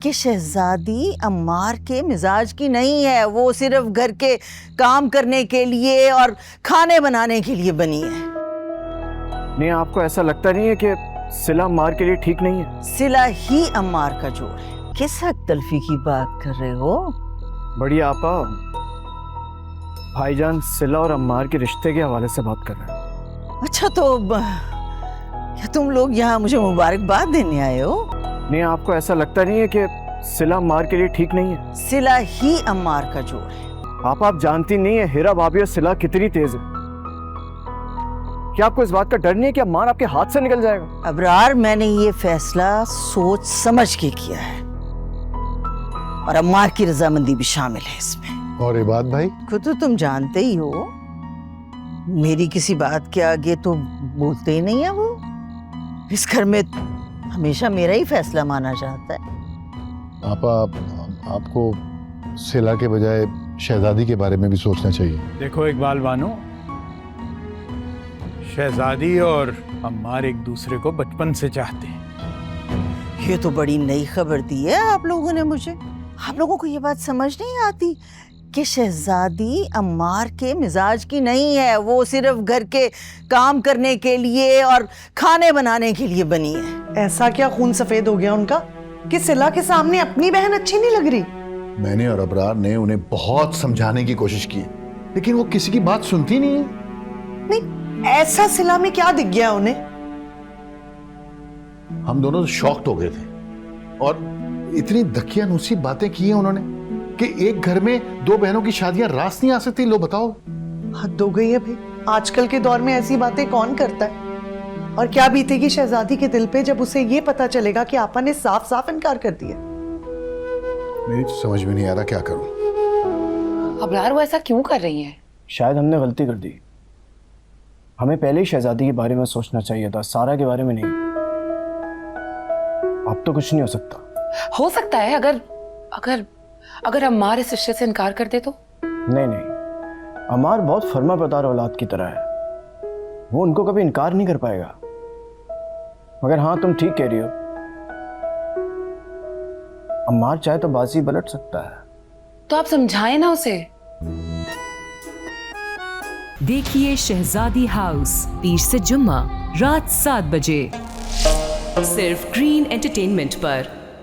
कि शहजादी अम्मार के मिजाज की नहीं है। वो सिर्फ घर के काम करने के लिए और खाने बनाने के लिए बनी है। नहीं, आपको ऐसा लगता नहीं है कि सिला अम्मार के लिए ठीक नहीं है? सिला ही अम्मार का जोड़ है। किस हक तलफी की बात कर रहे हो? बड़ी आपा, भाईजान सिला और अम्मार के रिश्ते के हवाले से बात कर रहे हैं। अच्छा, तो क्या तुम लोग यहाँ मुझे मुबारकबाद देने आए हो? नहीं, आपको ऐसा लगता नहीं है कि सिला अम्मार के लिए ठीक नहीं है? सिला ही अम्मार का जोड़ है। आप जानती नहीं है हिरा भाभी और सिला कितनी तेज है। क्या आपको इस बात का डर नहीं है कि अम्मार आपके हाथ से निकल जाएगा? अबरार, मैंने ये फैसला सोच समझ के किया है और अम्मार की रजामंदी भी शामिल है इसमें। और इबाद भाई? खुद तो तुम जानते ही हो, मेरी किसी बात के आगे तो बोलते ही नहीं है वो। इस घर में हमेशा मेरा ही फैसला माना जाता है। आपको सिला के बजाय शहजादी के बारे में भी सोचना चाहिए। देखो इकबाल बानो, शहजादी और अम्मार एक दूसरे को बचपन से चाहते हैं। ये तो बड़ी नई खबर दी है आप लोगों ने मुझे। आप लोगों को ये बात समझ नहीं आती कि शहजादी अम्मार के मिजाज की नहीं है। वो सिर्फ घर के काम करने के लिए और खाने बनाने के लिए बनी है। ऐसा क्या खून सफेद हो गया उनका कि सिला के सामने अपनी बहन अच्छी नहीं लग रही? मैंने और अबरार ने उन्हें बहुत समझाने की कोशिश की, लेकिन वो किसी की बात सुनती नहीं है। नहीं, ऐसा सिला में क्या दिख गया उन्हें? हम दोनों तो शॉक्ड हो गए थे और इतनी दकियानूसी बातें की हैं उन्होंने कि एक घर में दो बहनों की शादियां रास नहीं आ सकती। लो बताओ। हद हो गई है भाई। आजकल के दौर में ऐसी बातें कौन करता है? और क्या बीतेगी शहजादी के दिल पे जब उसे ये पता चलेगा कि आपा ने साफ साफ इनकार कर दिया। मेरी तो समझ में नहीं आ रहा क्या करूं। अबरार, वो ऐसा क्यों कर रही है? शायद हमने गलती कर दी। हमें पहले ही शहजादी के बारे में सोचना चाहिए था, सारा के बारे में नहीं। अब तो कुछ नहीं हो सकता। हो सकता है अगर अगर अगर अम्मार इस रिश्ते से इनकार कर दे तो? नहीं, अम्मार बहुत फर्मा बरदार औलाद की तरह है। वो उनको कभी इनकार नहीं कर पाएगा। मगर हाँ, तुम ठीक कह रही हो, अम्मार चाहे तो बाजी पलट सकता है। तो आप समझाएं ना उसे। देखिए शहजादी हाउस, पीर से जुम्मा रात 7 बजे, सिर्फ ग्रीन एंटरटेनमेंट पर।